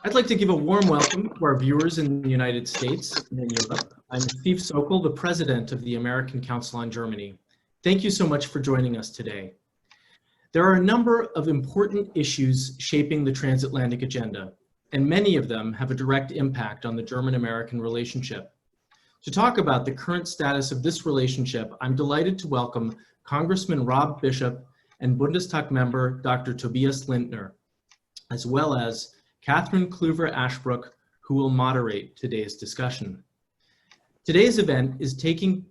I'd like to give a warm welcome to our viewers in the United States and in Europe. I'm Steve Sokol, the president of the American Council on Germany. Thank you so much for joining us today. There are a number of important issues shaping the transatlantic agenda, and many of them have a direct impact on the German-American relationship. To talk about the current status of this relationship, I'm delighted to welcome Congressman Rob Bishop and Bundestag Member Dr. Tobias Lindner, as well as Cathryn Clüver Ashbrook, who will moderate today's discussion. Today's event is taking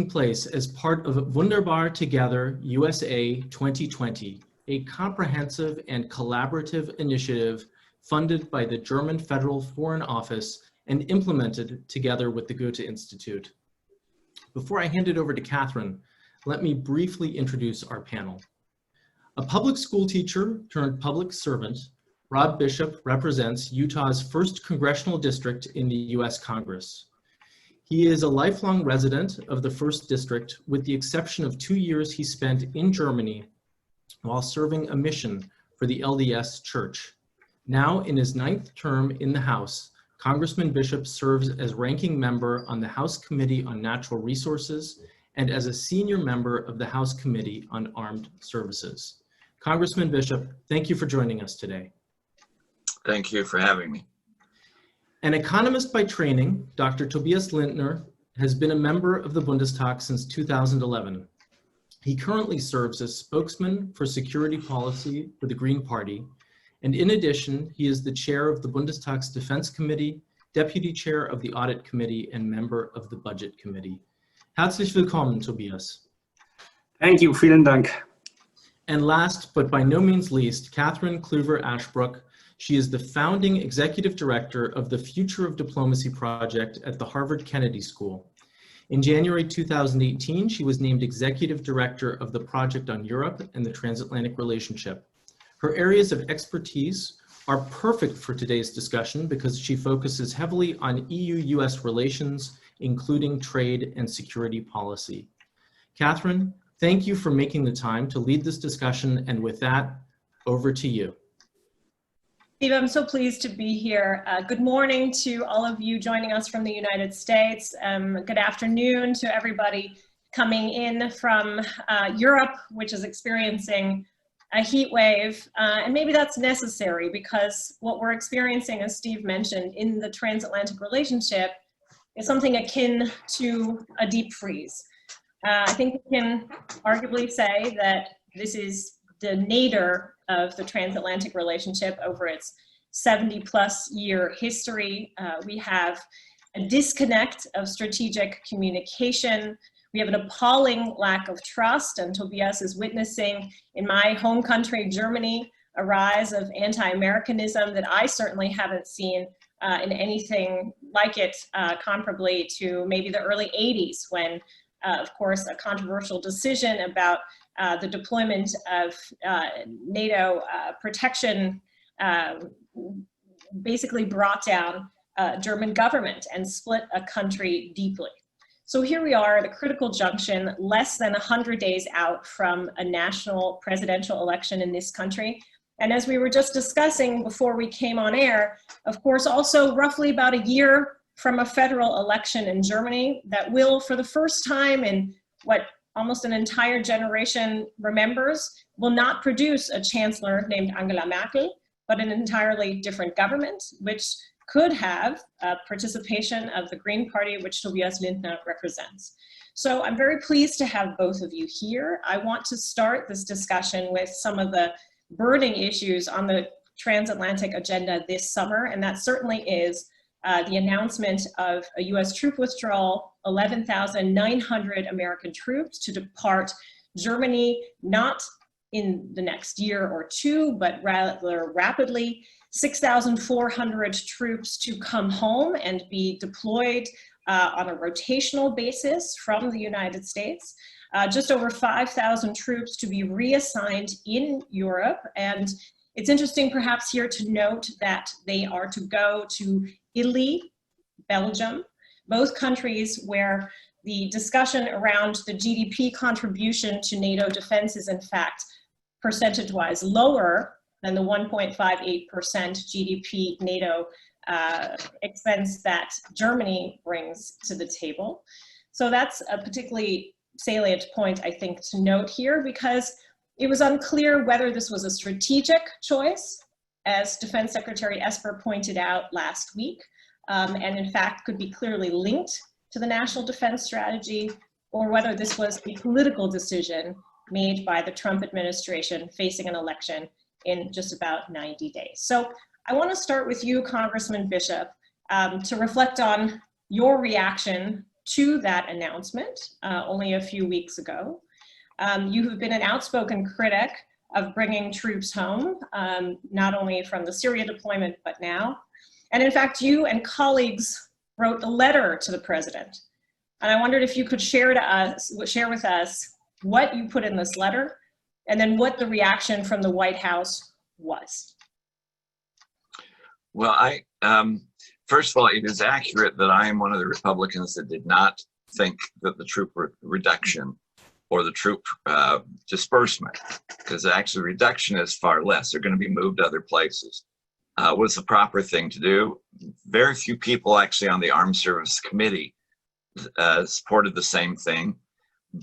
place as part of Wunderbar Together USA 2020, a comprehensive and collaborative initiative funded by the German Federal Foreign Office and implemented together with the Goethe Institute. Before I hand it over to Cathryn, let me briefly introduce our panel. A public school teacher turned public servant, Rob Bishop represents Utah's 1st Congressional District in the US Congress. He is a lifelong resident of the 1st District, with the exception of 2 years he spent in Germany while serving a mission for the LDS Church. Now in his 9th term in the House, Congressman Bishop serves as ranking member on the House Committee on Natural Resources and as a senior member of the House Committee on Armed Services. Congressman Bishop, thank you for joining us today. Thank you for having me. An economist by training, Dr. Tobias Lintner has been a member of the Bundestag since 2011. He currently serves as spokesman for security policy for the Green Party, and in addition, he is the chair of the Bundestag's Defense Committee, deputy chair of the Audit Committee, and member of the Budget Committee. Herzlich willkommen, Tobias. Thank you, vielen Dank. And last, but by no means least, Cathryn Clüver Ashbrook. She is the founding executive director of the Future of Diplomacy project at the Harvard Kennedy School. In January 2018, she was named executive director of the Project on Europe and the Transatlantic Relationship. Her areas of expertise are perfect for today's discussion because she focuses heavily on EU-US relations, including trade and security policy. Cathryn, thank you for making the time to lead this discussion, and with that, over to you. Steve, I'm so pleased to be here. Good morning to all of you joining us from the United States. Good afternoon to everybody coming in from Europe, which is experiencing a heat wave. And maybe that's necessary because what we're experiencing, as Steve mentioned, in the transatlantic relationship is something akin to a deep freeze. I think we can arguably say that this is the nadir of the transatlantic relationship over its 70-plus year history. We have a disconnect of strategic communication. We have an appalling lack of trust, and Tobias is witnessing in my home country, Germany, a rise of anti-Americanism that I certainly haven't seen in anything like it comparably to maybe the early 80s when, of course, a controversial decision about the deployment of NATO protection basically brought down German government and split a country deeply. So here we are at a critical junction, less than 100 days out from a national presidential election in this country. And as we were just discussing before we came on air, of course, also roughly about a year from a federal election in Germany that will, for the first time in what almost an entire generation remembers, will not produce a chancellor named Angela Merkel, but an entirely different government, which could have participation of the Green Party, which Tobias Lindner represents. So I'm very pleased to have both of you here. I want to start this discussion with some of the burning issues on the transatlantic agenda this summer, and that certainly is the announcement of a US troop withdrawal, 11,900 American troops to depart Germany, not in the next year or two, but rather rapidly, 6,400 troops to come home and be deployed on a rotational basis from the United States, just over 5,000 troops to be reassigned in Europe. And it's interesting perhaps here to note that they are to go to Italy, Belgium, both countries where the discussion around the GDP contribution to NATO defense is in fact percentage-wise lower than the 1.58% GDP NATO expense that Germany brings to the table. So that's a particularly salient point, I think, to note here, because it was unclear whether this was a strategic choice, as Defense Secretary Esper pointed out last week, and in fact could be clearly linked to the national defense strategy, or whether this was a political decision made by the Trump administration facing an election in just about 90 days. So I want to start with you, Congressman Bishop, to reflect on your reaction to that announcement only a few weeks ago. You have been an outspoken critic of bringing troops home, not only from the Syria deployment, but now. And in fact, you and colleagues wrote a letter to the president. And I wondered if you could share with us what you put in this letter, and then what the reaction from the White House was. Well, first of all, it is accurate that I am one of the Republicans that did not think that the troop reduction or the troop disbursement, because actually reduction is far less, they're going to be moved to other places, was the proper thing to do. Very few people actually on the Armed Services Committee supported the same thing.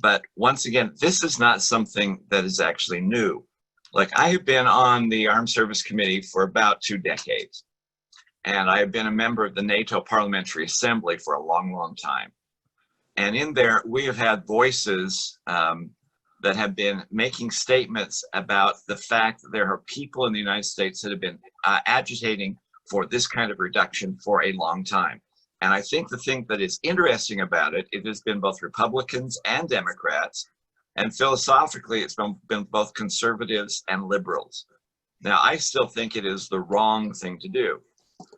But once again, this is not something that is actually new. Like, I have been on the Armed Service Committee for about 2 decades. And I have been a member of the NATO Parliamentary Assembly for a long, long time. And in there, we have had voices that have been making statements about the fact that there are people in the United States that have been agitating for this kind of reduction for a long time. And I think the thing that is interesting about it, it has been both Republicans and Democrats, and philosophically, it's been both conservatives and liberals. Now, I still think it is the wrong thing to do.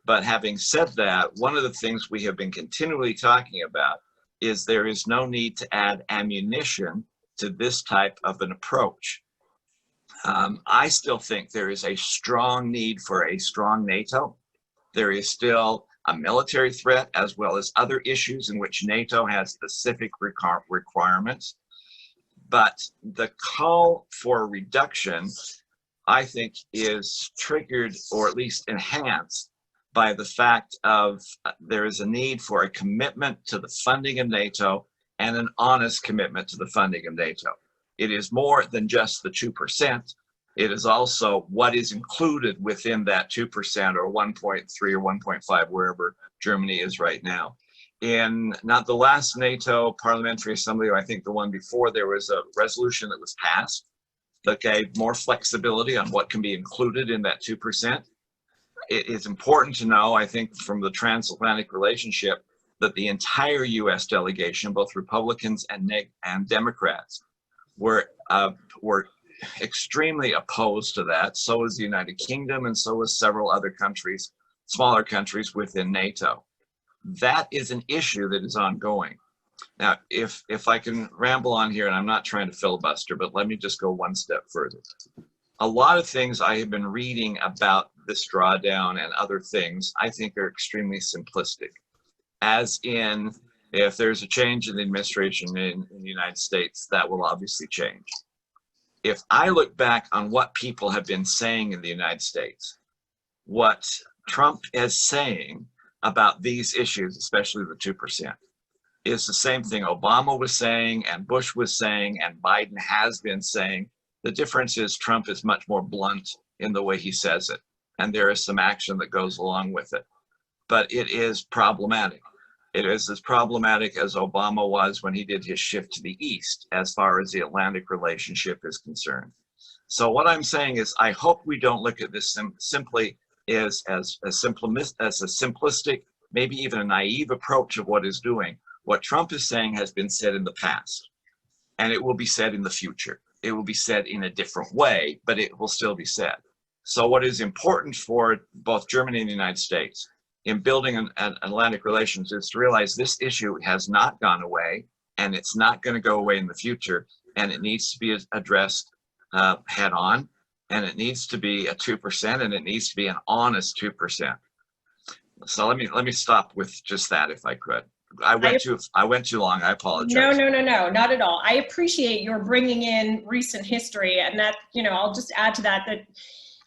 But having said that, one of the things we have been continually talking about is there is no need to add ammunition to this type of an approach. I still think there is a strong need for a strong NATO. There is still a military threat, as well as other issues in which NATO has specific requirements. But the call for reduction, I think, is triggered or at least enhanced by the fact of there is a need for a commitment to the funding of NATO and an honest commitment to the funding of NATO. It is more than just the 2%. It is also what is included within that 2% or 1.3 or 1.5, wherever Germany is right now. In not the last NATO Parliamentary Assembly, I think the one before, there was a resolution that was passed that gave more flexibility on what can be included in that 2%. It is important to know, I think, from the Transatlantic Relationship, that the entire U.S. delegation, both Republicans and Democrats, were extremely opposed to that. So is the United Kingdom, and so is several other countries, smaller countries within NATO. That is an issue that is ongoing. Now, if I can ramble on here, and I'm not trying to filibuster, but let me just go one step further. A lot of things I have been reading about this drawdown and other things, I think are extremely simplistic. As in, if there's a change in the administration in the United States, that will obviously change. If I look back on what people have been saying in the United States, what Trump is saying about these issues, especially the 2%, is the same thing Obama was saying and Bush was saying and Biden has been saying. The difference is Trump is much more blunt in the way he says it, and there is some action that goes along with it. But it is problematic. It is as problematic as Obama was when he did his shift to the east as far as the Atlantic relationship is concerned. So what I'm saying is, I hope we don't look at this simply as a simplistic, maybe even a naive approach of what is doing. What Trump is saying has been said in the past, and it will be said in the future. It will be said in a different way, but it will still be said. So what is important for both Germany and the United States in building an Atlantic relations is to realize this issue has not gone away, and it's not going to go away in the future, and it needs to be addressed head on, and it needs to be a 2%, and it needs to be an honest 2%. So let me stop with just that, if I could. I went too long. I apologize. No, not at all. I appreciate your bringing in recent history, and that, I'll just add to that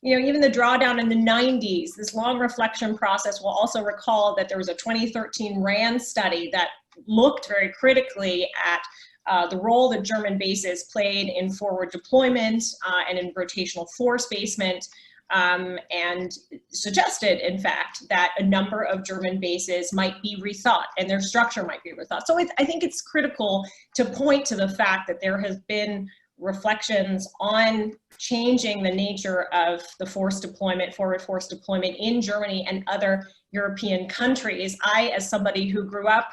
even the drawdown in the 90s, this long reflection process will also recall that there was a 2013 RAND study that looked very critically at the role that German bases played in forward deployment and in rotational force basement, and suggested, in fact, that a number of German bases might be rethought and their structure might be rethought. So I think it's critical to point to the fact that there has been reflections on changing the nature of the force deployment, forward force deployment in Germany and other European countries. I, as somebody who grew up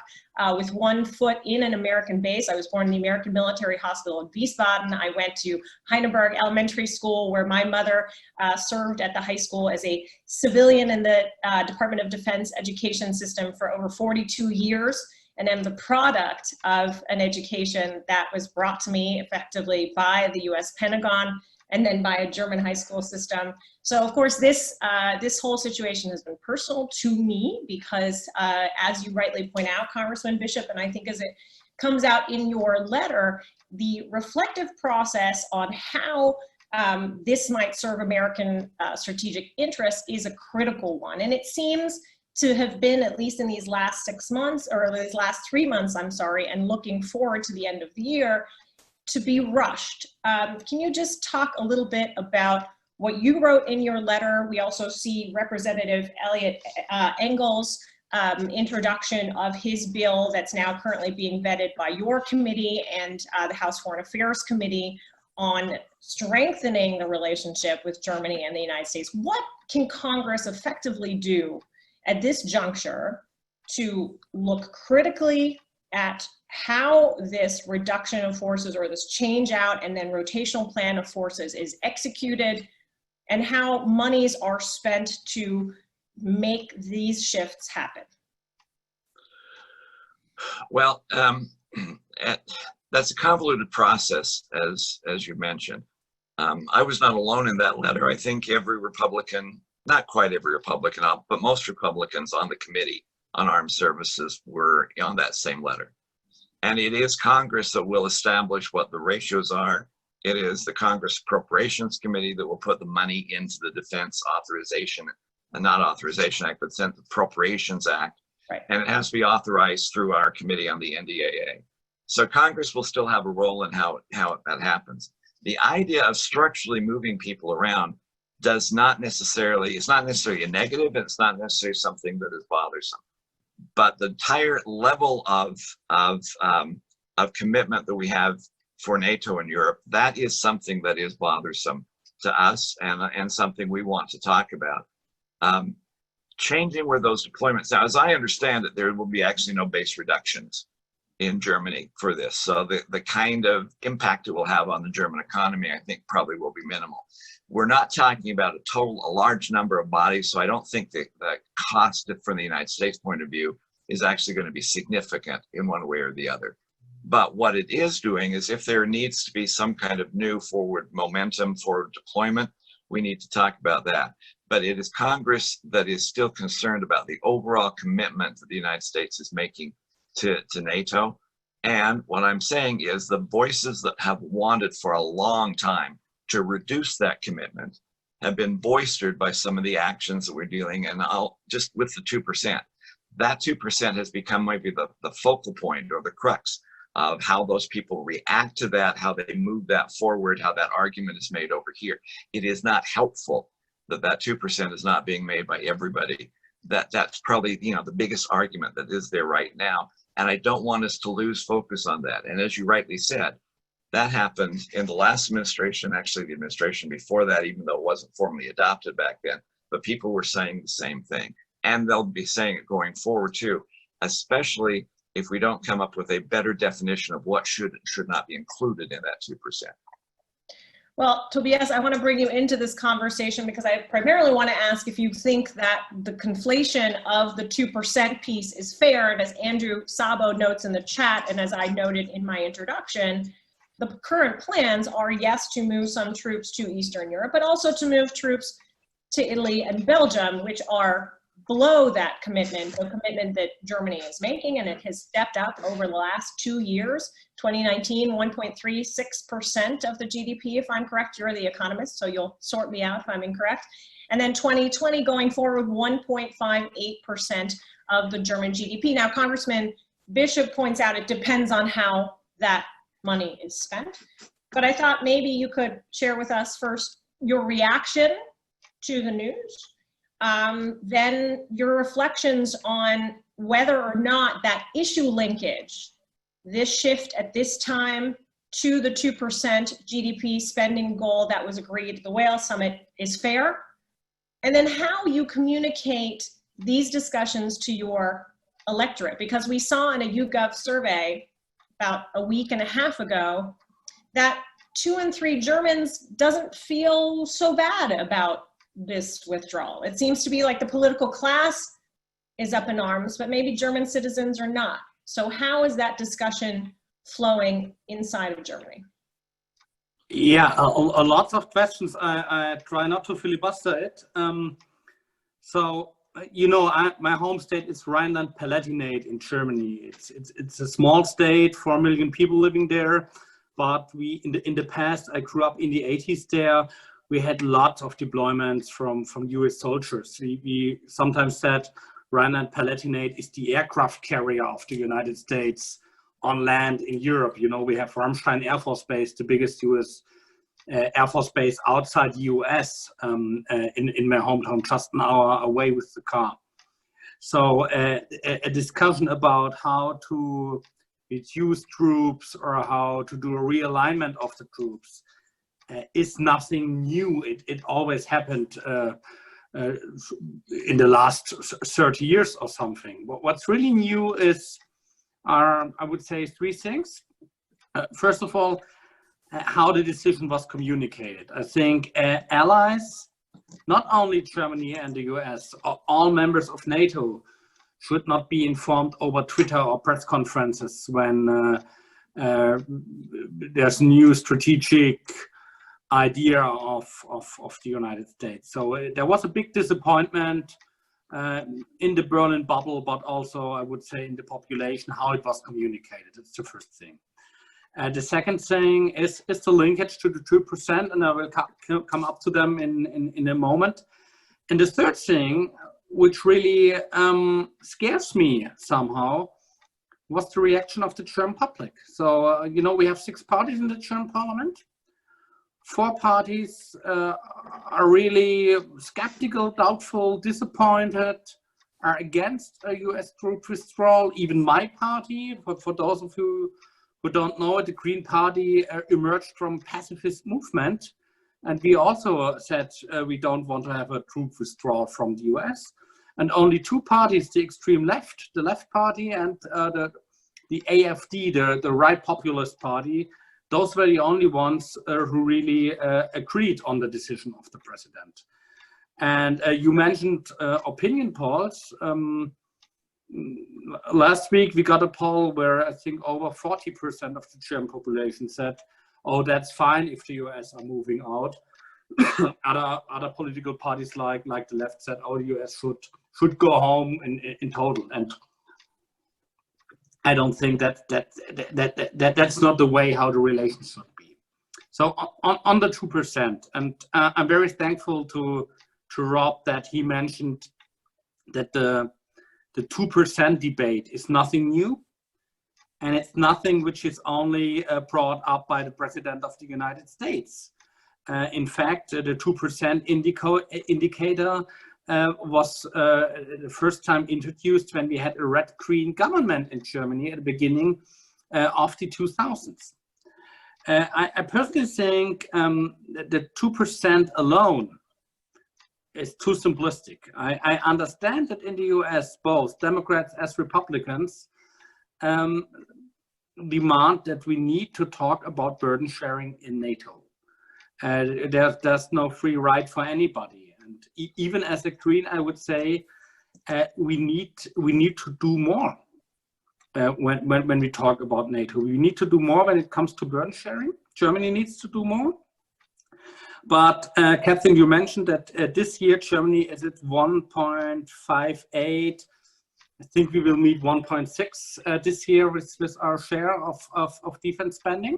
with one foot in an American base, I was born in the American Military Hospital in Wiesbaden. I went to Heineberg Elementary School, where my mother served at the high school as a civilian in the Department of Defense education system for over 42 years. And I'm the product of an education that was brought to me effectively by the US Pentagon and then by a German high school system. So of course, this whole situation has been personal to me because as you rightly point out, Congressman Bishop, and I think as it comes out in your letter, the reflective process on how this might serve American strategic interests is a critical one. And it seems to have been, at least in these last 6 months, or these last 3 months, I'm sorry, and looking forward to the end of the year, to be rushed. Can you just talk a little bit about what you wrote in your letter? We also see Representative Elliot Engel's introduction of his bill that's now currently being vetted by your committee and the House Foreign Affairs Committee on strengthening the relationship with Germany and the United States. What can Congress effectively do at this juncture to look critically at how this reduction of forces or this change out and then rotational plan of forces is executed, and how monies are spent to make these shifts happen? Well, that's a convoluted process, as you mentioned. I was not alone in that letter. I think every Republican, not quite every Republican, but most Republicans on the Committee on Armed Services were on that same letter. And it is Congress that will establish what the ratios are. It is the Congress Appropriations Committee that will put the money into the Defense Authorization, not Authorization Act, but the Appropriations Act. Right. And it has to be authorized through our committee on the NDAA. So Congress will still have a role in how that happens. The idea of structurally moving people around it's not necessarily a negative, and it's not necessarily something that is bothersome. But the entire level of commitment that we have for NATO and Europe, that is something that is bothersome to us and something we want to talk about. Changing where those deployments, now as I understand it, there will be actually no base reductions in Germany for this. So the kind of impact it will have on the German economy, I think probably will be minimal. We're not talking about a large number of bodies, so I don't think that the cost from the United States point of view is actually going to be significant in one way or the other. But what it is doing is, if there needs to be some kind of new forward momentum for deployment, we need to talk about that. But it is Congress that is still concerned about the overall commitment that the United States is making to NATO. And what I'm saying is the voices that have wanted for a long time to reduce that commitment have been boistered by some of the actions that we're dealing, and just with the 2%. That 2% has become maybe the focal point or the crux of how those people react to that, how they move that forward, how that argument is made over here. It is not helpful that 2% is not being made by everybody. That's probably the biggest argument that is there right now. And I don't want us to lose focus on that. And as you rightly said, that happened in the last administration, actually the administration before that, even though it wasn't formally adopted back then, but people were saying the same thing. And they'll be saying it going forward too, especially if we don't come up with a better definition of what should and should not be included in that 2%. Well, Tobias, I want to bring you into this conversation because I primarily want to ask if you think that the conflation of the 2% piece is fair. And as Andrew Sabo notes in the chat, and as I noted in my introduction, the current plans are, yes, to move some troops to Eastern Europe, but also to move troops to Italy and Belgium, which are below that commitment, the commitment that Germany is making, and it has stepped up over the last 2 years. 2019, 1.36% of the GDP, if I'm correct. You're the economist, so you'll sort me out if I'm incorrect. And then 2020 going forward, 1.58% of the German GDP. Now, Congressman Bishop points out it depends on how that money is spent. But I thought maybe you could share with us first your reaction to the news, then your reflections on whether or not that issue linkage, this shift at this time to the 2% GDP spending goal that was agreed at the Wales Summit is fair, and then how you communicate these discussions to your electorate. Because we saw in a YouGov survey about a week and a half ago that 2 in 3 Germans doesn't feel so bad about this withdrawal. It seems to be like the political class is up in arms, but maybe German citizens are not. So how is that discussion flowing inside of Germany? Yeah, a lot of questions. I try not to filibuster it. So, you know, my home state is Rhineland-Palatinate in Germany. It's a small state, 4 million people living there. But we, in the past, I grew up in the 80s there. We had lots of deployments from US soldiers. We sometimes said Rhineland-Palatinate is the aircraft carrier of the United States on land in Europe. You know, we have Ramstein Air Force Base, the biggest US Air Force Base outside the US in my hometown, just an hour away with the car. So a discussion about how to reduce troops or how to do a realignment of the troops is nothing new. It always happened in the last 30 years or something. What's really new is, I would say, 3 things. First of all, how the decision was communicated. I think allies, not only Germany and the US, all members of NATO should not be informed over Twitter or press conferences when there's new strategic idea of the United States. So there was a big disappointment in the Berlin bubble, but also I would say in the population, how it was communicated. That's the first thing. The second thing is the linkage to the 2%, and I will come up to them in a moment. And the third thing, which really scares me somehow, was the reaction of the German public. So, you know, we have 6 parties in the German parliament. 4 parties are really skeptical, doubtful, disappointed, are against a US troop withdrawal. Even my party, for those of you who don't know it, the Green Party emerged from pacifist movement. And we also said we don't want to have a troop withdrawal from the US. And only 2 parties, the extreme left, the Left Party, and the AfD, the right populist party, those were the only ones who really agreed on the decision of the president. And you mentioned opinion polls. Last week we got a poll where I think over 40% of the German population said, oh, that's fine if the US are moving out. other political parties like the left said, oh, the US should go home in total. And I don't think that's not the way how the relations should be. So on the 2%, and I'm very thankful to Rob that he mentioned that the 2% debate is nothing new, and it's nothing which is only brought up by the President of the United States. In fact, the 2% indicator was the first time introduced when we had a red-green government in Germany at the beginning of the 2000s. I personally think that the 2% alone is too simplistic. I understand that in the US, both Democrats as Republicans demand that we need to talk about burden sharing in NATO. There's no free ride for anybody. And even as a Green, I would say we need to do more when we talk about NATO. We need to do more when it comes to burden sharing. Germany needs to do more. But Catherine, you mentioned that this year Germany is at 1.58. I think we will meet 1.6 this year with our share of defense spending.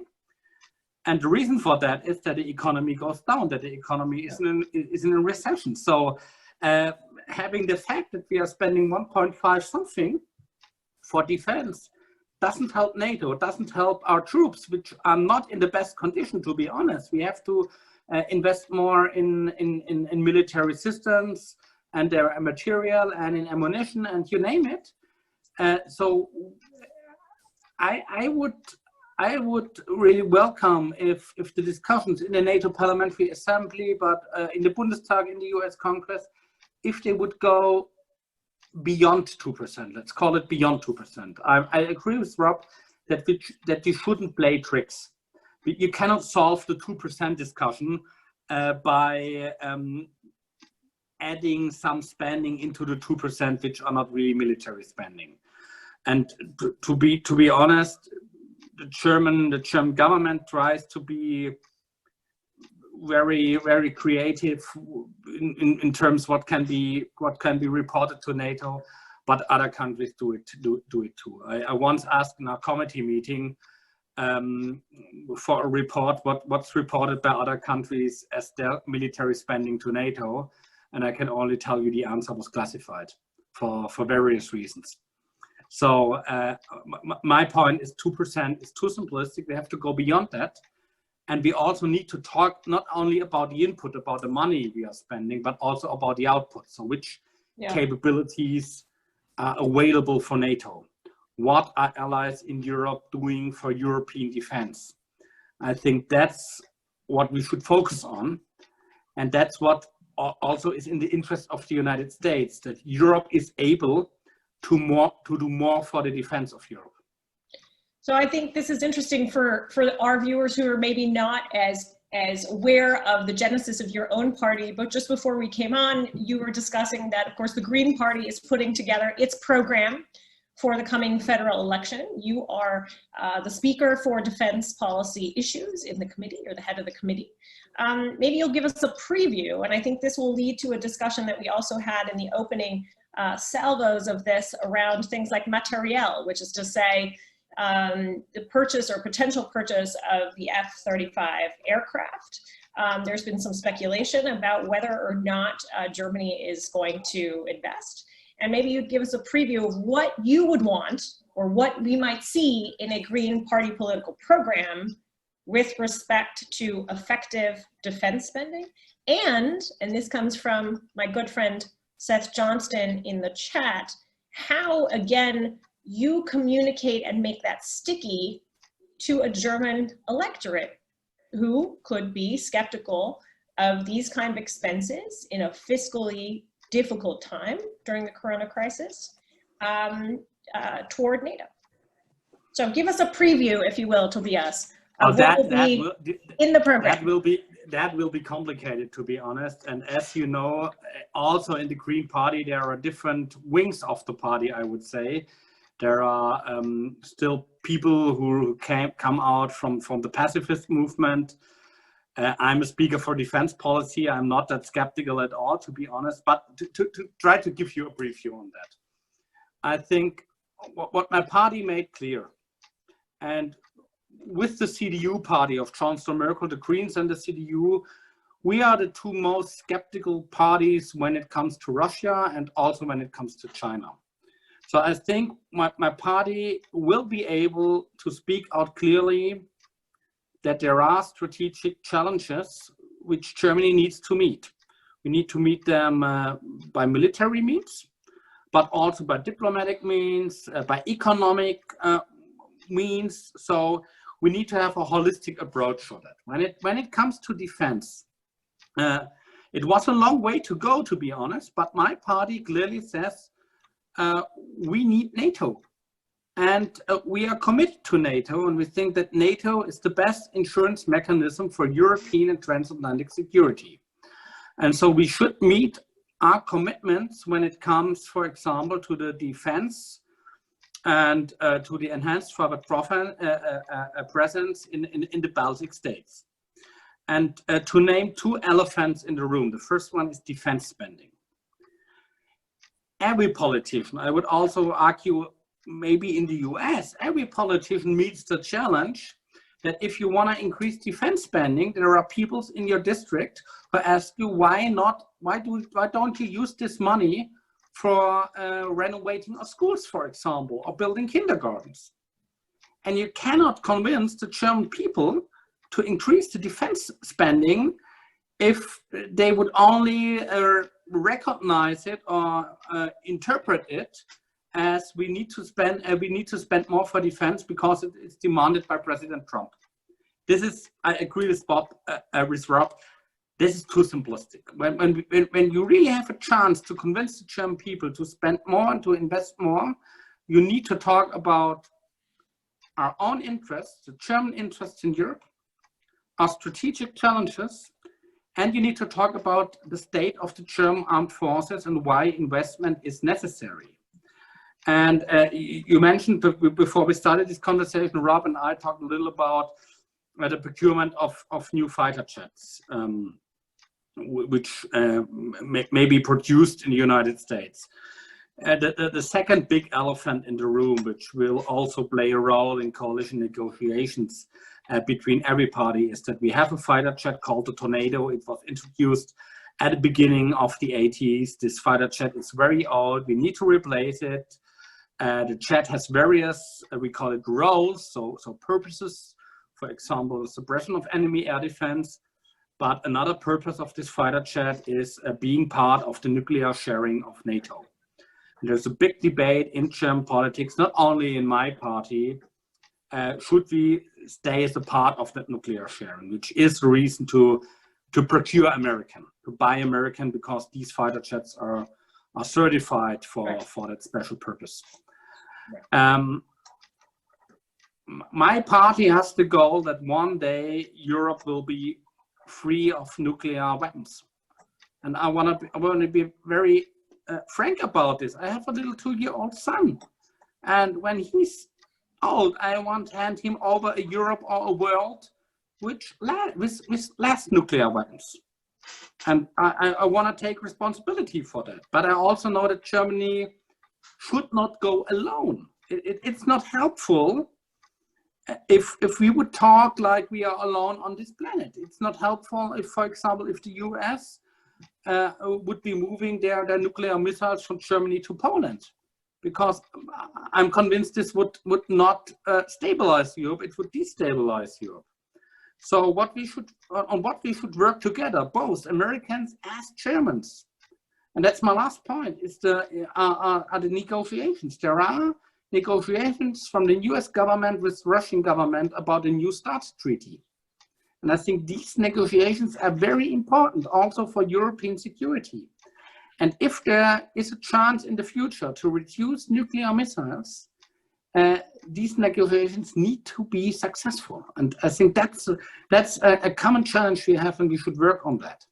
And the reason for that is that the economy goes down, that the economy is in a recession. So having the fact that we are spending 1.5 something for defense doesn't help NATO, doesn't help our troops, which are not in the best condition, to be honest. We have to invest more in military systems and their material and in ammunition and you name it. So I would really welcome if the discussions in the NATO Parliamentary Assembly, but in the Bundestag, in the US Congress, if they would go beyond 2%, let's call it beyond 2%. I agree with Rob that you shouldn't play tricks. You cannot solve the 2% discussion by adding some spending into the 2%, which are not really military spending. And to be honest, the German government tries to be very, very creative in terms what can be reported to NATO, but other countries do it too. I once asked in our committee meeting for a report what's reported by other countries as their military spending to NATO, and I can only tell you the answer was classified for various reasons. So my point is 2% is too simplistic. We have to go beyond that. And we also need to talk not only about the input, about the money we are spending, but also about the output. So which capabilities are available for NATO? What are allies in Europe doing for European defense? I think that's what we should focus on. And that's what also is in the interest of the United States, that Europe is able to do more for the defense of Europe. So I think this is interesting for our viewers who are maybe not as aware of the genesis of your own party, but just before we came on, you were discussing that, of course, the Green Party is putting together its program for the coming federal election. You are the speaker for defense policy issues in the committee, or the head of the committee. Maybe you'll give us a preview, and I think this will lead to a discussion that we also had in the opening salvos of this around things like materiel, which is to say, the purchase or potential purchase of the F-35 aircraft. There's been some speculation about whether or not Germany is going to invest. And maybe you'd give us a preview of what you would want or what we might see in a Green Party political program with respect to effective defense spending. And this comes from my good friend Seth Johnston in the chat, how, again, you communicate and make that sticky to a German electorate who could be skeptical of these kind of expenses in a fiscally difficult time during the Corona crisis toward NATO. So give us a preview, if you will, Tobias, of what will be in the program. That will be complicated, to be honest. And as you know, also in the Green Party, there are different wings of the party, I would say. There are still people who come out from the pacifist movement. I'm a speaker for defense policy. I'm not that skeptical at all, to be honest, but to try to give you a preview on that. I think what my party made clear, and with the CDU party of Chancellor Merkel, the Greens and the CDU, we are the two most skeptical parties when it comes to Russia and also when it comes to China. So I think my party will be able to speak out clearly that there are strategic challenges which Germany needs to meet. We need to meet them by military means, but also by diplomatic means, by economic means. So we need to have a holistic approach for that. When it comes to defense, it was a long way to go, to be honest, but my party clearly says we need NATO. And we are committed to NATO, and we think that NATO is the best insurance mechanism for European and transatlantic security. And so we should meet our commitments when it comes, for example, to the defense and to the enhanced forward presence in the Baltic states. And to name two elephants in the room, the first one is defense spending. Every politician, I would also argue, maybe in the US, every politician meets the challenge that if you want to increase defense spending, there are people in your district who ask you, why don't you use this money for renovating our schools, for example, or building kindergartens? And you cannot convince the German people to increase the defense spending if they would only recognize it or interpret it as we need to spend more for defense because it is demanded by President Trump. This is, I agree with Rob, this is too simplistic. When you really have a chance to convince the German people to spend more and to invest more, you need to talk about our own interests, the German interests in Europe, our strategic challenges, and you need to talk about the state of the German armed forces and why investment is necessary. And you mentioned before we started this conversation, Rob and I talked a little about the procurement of new fighter jets, which may be produced in the United States. The second big elephant in the room, which will also play a role in coalition negotiations between every party, is that we have a fighter jet called the Tornado. It was introduced at the beginning of the 80s. This fighter jet is very old. We need to replace it. The jet has various, we call it roles, so purposes, for example, suppression of enemy air defense. But another purpose of this fighter jet is being part of the nuclear sharing of NATO. And there's a big debate in German politics, not only in my party, should we stay as a part of that nuclear sharing, which is the reason to procure American, to buy American, because these fighter jets are certified for that special purpose. My party has the goal that one day Europe will be free of nuclear weapons. And I want to be very frank about this. I have a little 2-year-old son. And when he's old, I want to hand him over a Europe or a world with less nuclear weapons. And I want to take responsibility for that. But I also know that Germany should not go alone. It's not helpful if we would talk like we are alone on this planet. It's not helpful if, for example, if the US would be moving their nuclear missiles from Germany to Poland, because I'm convinced this would not stabilize Europe, it would destabilize Europe. So what we should work together, both Americans as Germans. And that's my last point, is the negotiations. There are negotiations from the US government with the Russian government about a new START treaty. And I think these negotiations are very important also for European security. And if there is a chance in the future to reduce nuclear missiles, these negotiations need to be successful. And I think that's a common challenge we have, and we should work on that.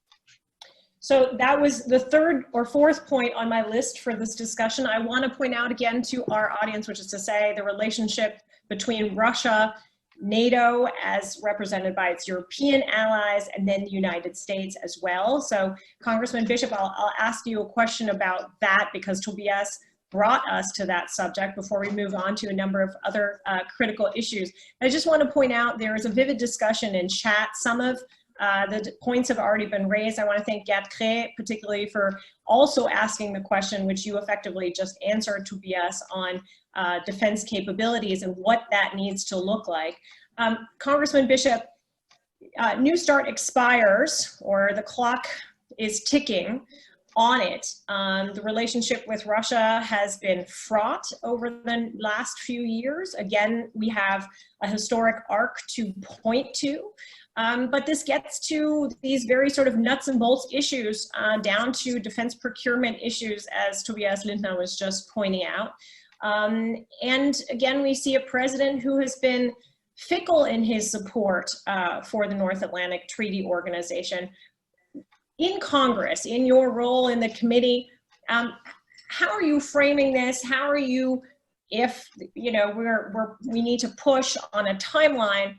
So that was the third or fourth point on my list for this discussion. I want to point out again to our audience, which is to say the relationship between Russia, NATO as represented by its European allies, and then the United States as well. So Congressman Bishop, I'll ask you a question about that, because Tobias brought us to that subject before we move on to a number of other critical issues. I just want to point out there is a vivid discussion in chat. Some of the points have already been raised. I want to thank Cathryn particularly for also asking the question, which you effectively just answered, Tobias, on defense capabilities and what that needs to look like. Congressman Bishop, New START expires, or the clock is ticking on it. The relationship with Russia has been fraught over the last few years. Again, we have a historic arc to point to. But this gets to these very sort of nuts and bolts issues, down to defense procurement issues, as Tobias Lindner was just pointing out. And again, we see a president who has been fickle in his support for the North Atlantic Treaty Organization. In Congress, in your role in the committee, how are you framing this? How are you, if you know we need to push on a timeline,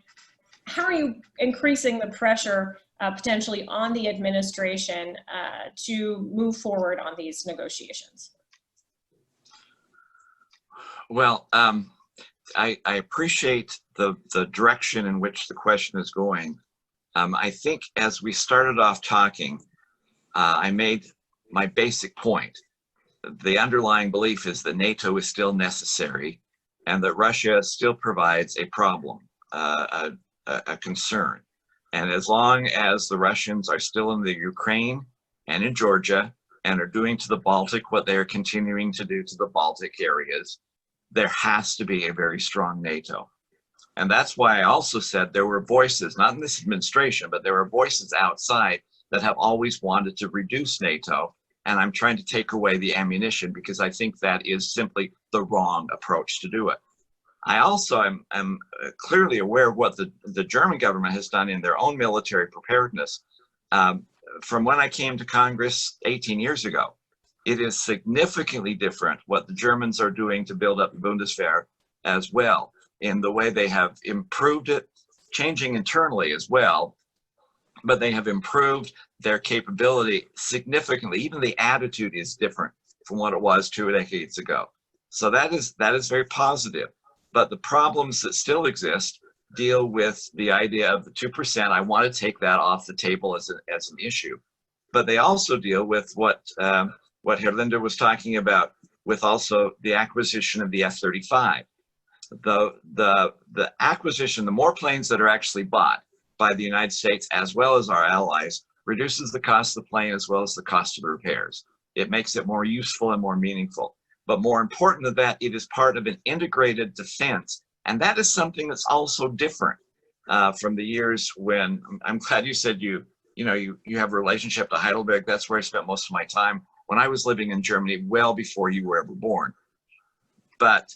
how are you increasing the pressure potentially on the administration to move forward on these negotiations? Well, I appreciate the direction in which the question is going. I think as we started off talking, I made my basic point. The underlying belief is that NATO is still necessary and that Russia still provides a problem, a concern. And as long as the Russians are still in the Ukraine and in Georgia and are doing to the Baltic what they're continuing to do to the Baltic areas, there has to be a very strong NATO. And that's why I also said there were voices, not in this administration, but there were voices outside that have always wanted to reduce NATO. And I'm trying to take away the ammunition because I think that is simply the wrong approach to do it. I also am clearly aware of what the German government has done in their own military preparedness. From when I came to Congress 18 years ago, it is significantly different what the Germans are doing to build up the Bundeswehr as well, in the way they have improved it, changing internally as well, but they have improved their capability significantly. Even the attitude is different from what it was 2 decades ago. So that is very positive. But the problems that still exist deal with the idea of the 2%. I want to take that off the table as an issue. But they also deal with what Herr Lindner was talking about, with also the acquisition of the F-35. The acquisition, the more planes that are actually bought by the United States as well as our allies, reduces the cost of the plane as well as the cost of the repairs. It makes it more useful and more meaningful. But more important than that, it is part of an integrated defense. And that is something that's also different from the years when, I'm glad you said you have a relationship to Heidelberg. That's where I spent most of my time when I was living in Germany, well before you were ever born. But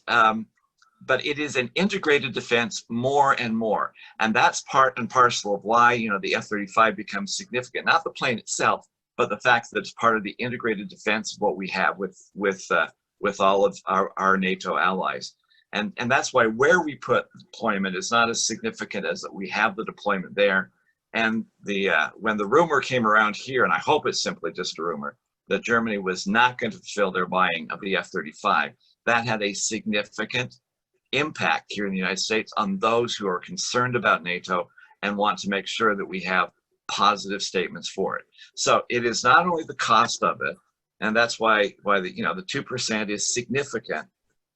it is an integrated defense more and more. And that's part and parcel of why, the F-35 becomes significant, not the plane itself, but the fact that it's part of the integrated defense of what we have with all of our NATO allies. And that's why where we put deployment is not as significant as that we have the deployment there. And when the rumor came around here, and I hope it's simply just a rumor, that Germany was not going to fulfill their buying of the F-35, that had a significant impact here in the United States on those who are concerned about NATO and want to make sure that we have positive statements for it. So it is not only the cost of it, and that's why the 2% is significant,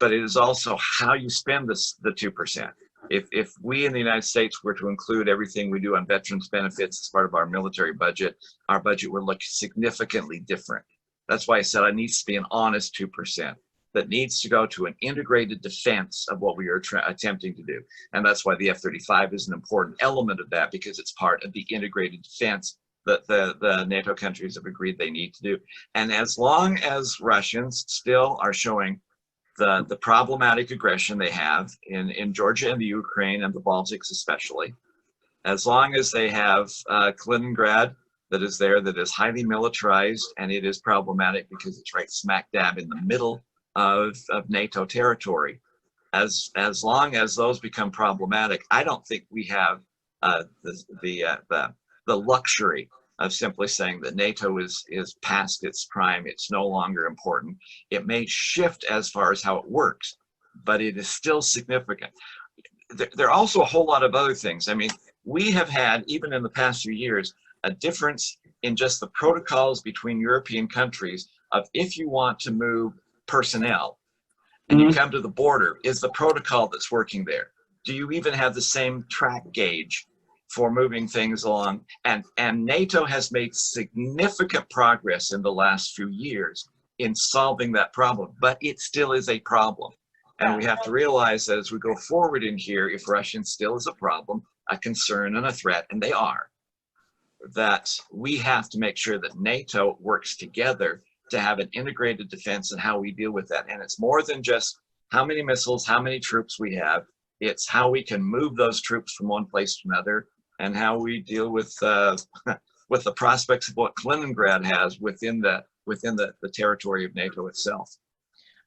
but it is also how you spend the 2%. If we in the United States were to include everything we do on veterans benefits as part of our military budget, our budget would look significantly different. That's why I said it needs to be an honest 2% that needs to go to an integrated defense of what we are attempting to do. And that's why the F-35 is an important element of that, because it's part of the integrated defense that the NATO countries have agreed they need to do. And as long as Russians still are showing the problematic aggression they have in Georgia and the Ukraine and the Baltics especially, as long as they have Kaliningrad that is there, that is highly militarized, and it is problematic because it's right smack dab in the middle of NATO territory. As long as those become problematic, I don't think we have the luxury of simply saying that NATO is past its prime, it's no longer important. It may shift as far as how it works, but it is still significant. There are also a whole lot of other things. I mean, we have had, even in the past few years, a difference in just the protocols between European countries of if you want to move personnel and you come to the border, is the protocol that's working there? Do you even have the same track gauge for moving things along? And NATO has made significant progress in the last few years in solving that problem, but it still is a problem. And we have to realize that as we go forward in here, if Russia still is a problem, a concern and a threat, and they are, that we have to make sure that NATO works together to have an integrated defense and how we deal with that. And it's more than just how many missiles, how many troops we have. It's how we can move those troops from one place to another, and how we deal with the prospects of what Kaliningrad has within the territory of NATO itself.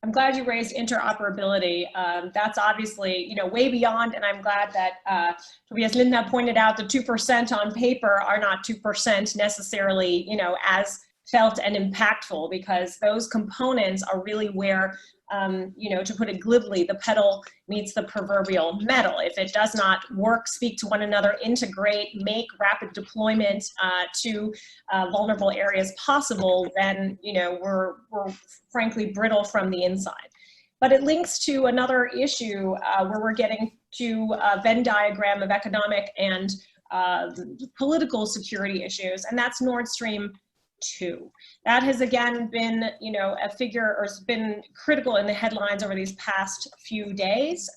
I'm glad you raised interoperability. That's obviously, you know, way beyond, and I'm glad that Tobias Lindner pointed out the 2% on paper are not 2% necessarily, you know, as felt and impactful, because those components are really where, you know, to put it glibly, the pedal meets the proverbial metal. If it does not work, speak to one another, integrate, make rapid deployment to vulnerable areas possible, then, you know, we're frankly brittle from the inside. But it links to another issue where we're getting to a Venn diagram of economic and political security issues, and that's Nord Stream 2. That has again been, you know, a figure, or has been critical in the headlines over these past few days.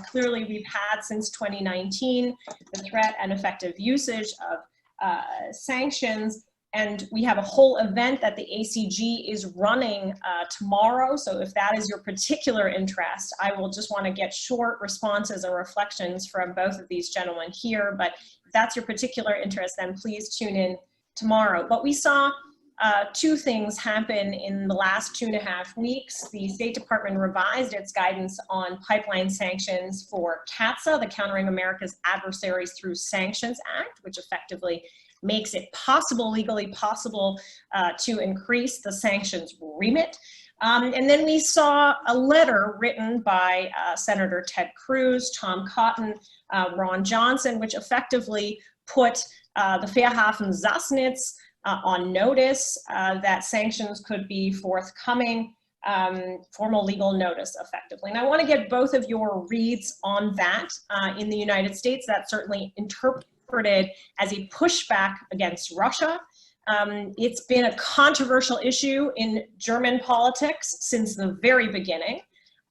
Clearly, we've had since 2019 the threat and effective usage of sanctions, and we have a whole event that the ACG is running tomorrow. So if that is your particular interest, I will just want to get short responses or reflections from both of these gentlemen here. But if that's your particular interest, then please tune in tomorrow. But we saw two things happen in the last 2.5 weeks. The State Department revised its guidance on pipeline sanctions for CAATSA, the Countering America's Adversaries Through Sanctions Act, which effectively makes it possible, legally possible, to increase the sanctions remit. And then we saw a letter written by Senator Ted Cruz, Tom Cotton, Ron Johnson, which effectively put the Fährhafen Sassnitz on notice that sanctions could be forthcoming, formal legal notice effectively. And I want to get both of your reads on that. In the United States, that's certainly interpreted as a pushback against Russia. It's been a controversial issue in German politics since the very beginning.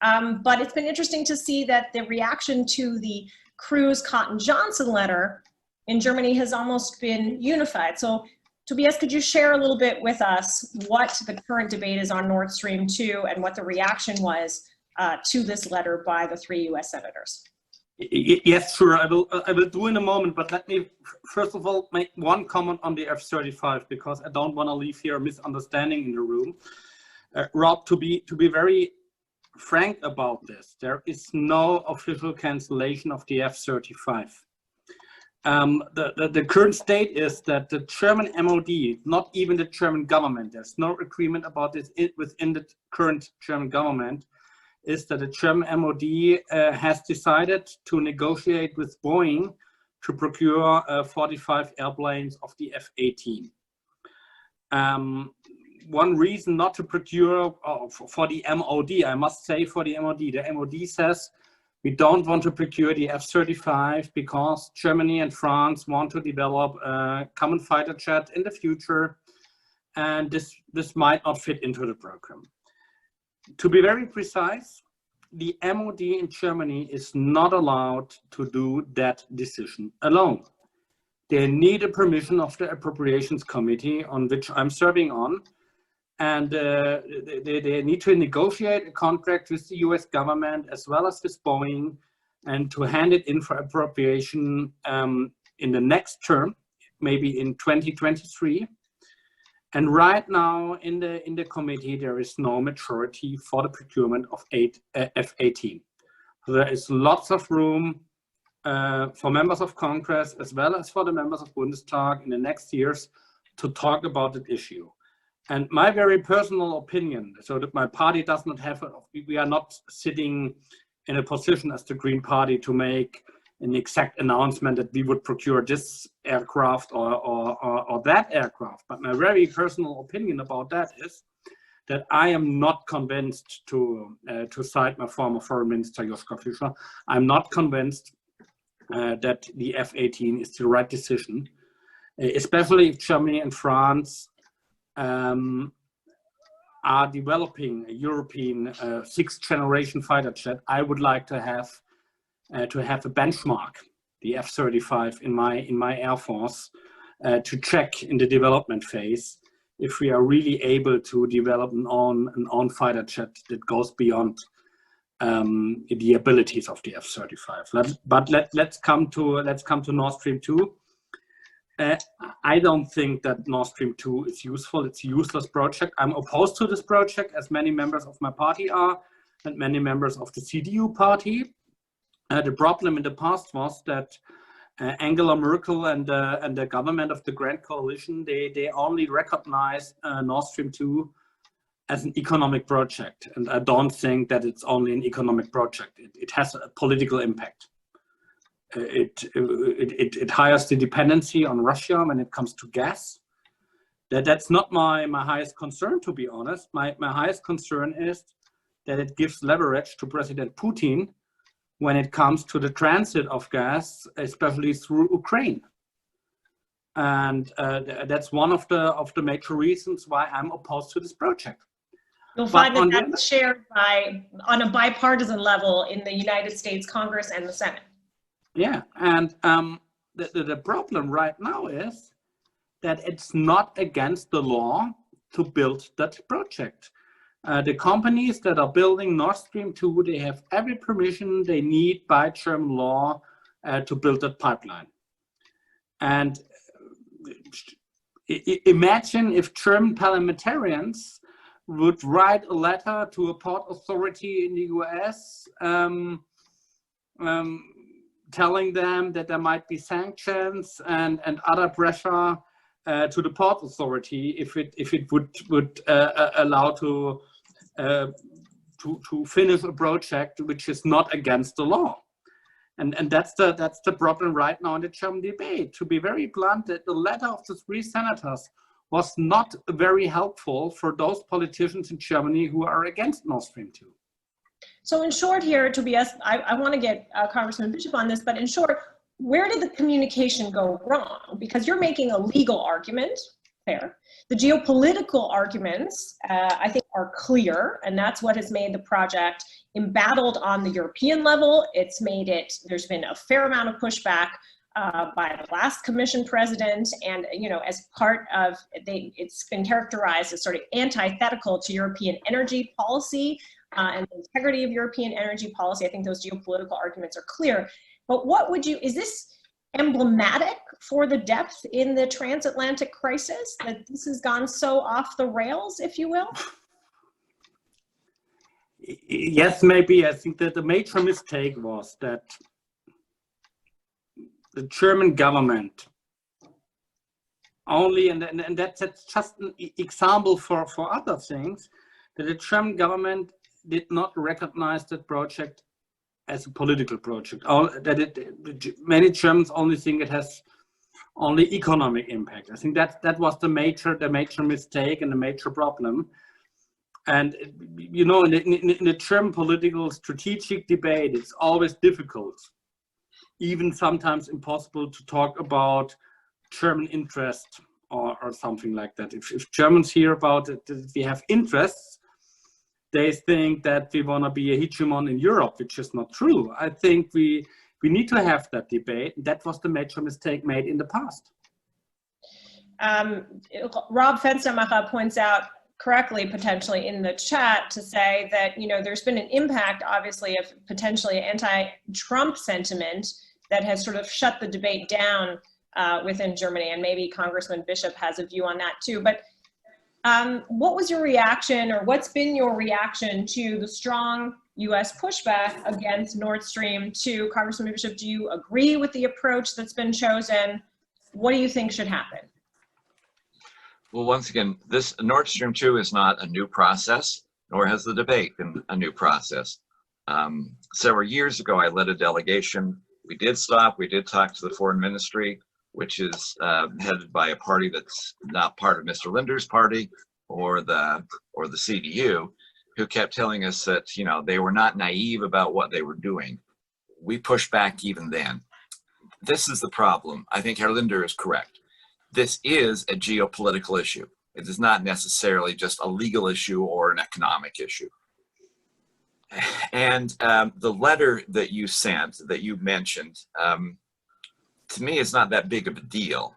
But it's been interesting to see that the reaction to the Cruz-Cotton-Johnson letter in Germany has almost been unified. So Tobias, could you share a little bit with us what the current debate is on Nord Stream 2 and what the reaction was to this letter by the 3 US senators? Yes, sure. I will do in a moment, but let me first of all make one comment on the F-35, because I don't want to leave here a misunderstanding in the room. Rob, to be very frank about this, there is no official cancellation of the F-35. The current state is that the German MOD, not even the German government, there's no agreement about this within the current German government, is that the German MOD has decided to negotiate with Boeing to procure 45 airplanes of the F-18. One reason not to procure for the MOD, I must say for the MOD says we don't want to procure the F-35 because Germany and France want to develop a common fighter jet in the future, and this might not fit into the program. To be very precise, the MOD in Germany is not allowed to do that decision alone. They need a permission of the Appropriations Committee, on which I'm serving on, and they need to negotiate a contract with the US government as well as with Boeing, and to hand it in for appropriation in the next term, maybe in 2023. And right now in the committee, there is no majority for the procurement of F-18. So there is lots of room for members of Congress as well as for the members of Bundestag in the next years to talk about that issue. And my very personal opinion, so that my party does not have, we are not sitting in a position as the Green Party to make an exact announcement that we would procure this aircraft or that aircraft. But my very personal opinion about that is that I am not convinced, to cite my former Foreign Minister Joschka Fischer, I'm not convinced that the F-18 is the right decision, especially if Germany and France are developing a European 6th generation fighter jet. I would like to have a benchmark, the F-35 in my Air Force, to check in the development phase if we are really able to develop an own fighter jet that goes beyond the abilities of the F-35. But let's come to Nord Stream 2. I don't think that Nord Stream 2 is useful. It's a useless project. I'm opposed to this project, as many members of my party are, and many members of the CDU party. The problem in the past was that Angela Merkel and the government of the Grand Coalition, they only recognized Nord Stream 2 as an economic project. And I don't think that it's only an economic project. It has a political impact. It hires the dependency on Russia when it comes to gas. That's not my highest concern, to be honest. My highest concern is that it gives leverage to President Putin when it comes to the transit of gas, especially through Ukraine. And that's one of the major reasons why I'm opposed to this project. You'll find that that's shared on a bipartisan level in the United States Congress and the Senate. Yeah, and the problem right now is that it's not against the law to build that project. The companies that are building Nord Stream 2, they have every permission they need by German law to build that pipeline. And imagine if German parliamentarians would write a letter to a port authority in the US telling them that there might be sanctions and other pressure to the port authority if it would allow to finish a project which is not against the law. And that's the problem right now in the German debate. To be very blunt, that the letter of the 3 senators was not very helpful for those politicians in Germany who are against Nord Stream 2. So in short here, Tobias, I want to get Congressman Bishop on this, but in short, where did the communication go wrong? Because you're making a legal argument, fair. The geopolitical arguments, I think, are clear, and that's what has made the project embattled on the European level. It's made it, there's been a fair amount of pushback by the last commission president, and as part of, it's been characterized as sort of antithetical to European energy policy and the integrity of European energy policy. I think those geopolitical arguments are clear. But is this emblematic for the depth in the transatlantic crisis, that this has gone so off the rails, if you will? Yes, maybe. I think that the major mistake was that the German government only, and that's just an example for other things, that the German government did not recognize that project as a political project. Many Germans only think it has only economic impact. I think that was the major mistake and the major problem. And in the German political strategic debate, it's always difficult, even sometimes impossible, to talk about German interest or something like that. If Germans hear about it, that we have interests, they think that we want to be a hegemon in Europe, which is not true. I think we need to have that debate. That was the major mistake made in the past. Rob Fenstermacher points out correctly, potentially in the chat, to say that there's been an impact, obviously, of potentially anti-Trump sentiment that has sort of shut the debate down within Germany, and maybe Congressman Bishop has a view on that too. But what was your reaction, or what's been your reaction to the strong U.S. pushback against Nord Stream 2? Congressman Bishop, do you agree with the approach that's been chosen? What do you think should happen? Well, once again, this Nord Stream 2 is not a new process, nor has the debate been a new process. Several years ago, I led a delegation. We did talk to the foreign ministry, which is headed by a party that's not part of Mr. Lindner's party or the CDU, who kept telling us that they were not naive about what they were doing. We pushed back even then. This is the problem. I think Herr Lindner is correct. This is a geopolitical issue. It is not necessarily just a legal issue or an economic issue. And the letter that you sent, that you mentioned, to me, it's not that big of a deal.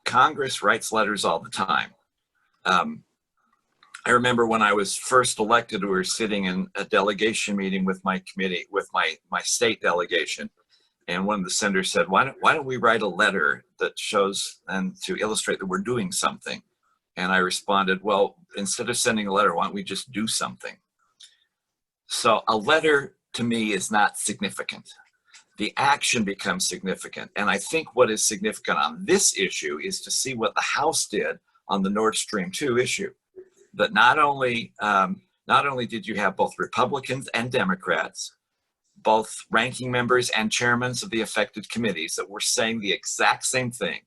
Congress writes letters all the time. I remember when I was first elected, we were sitting in a delegation meeting with my committee, with my state delegation, And one of the senators said, why don't we write a letter that shows and to illustrate that we're doing something? And I responded, well, instead of sending a letter, why don't we just do something? So a letter to me is not significant. The action becomes significant. And I think what is significant on this issue is to see what the House did on the Nord Stream 2 issue. That not only did you have both Republicans and Democrats, both ranking members and chairmen of the affected committees that were saying the exact same thing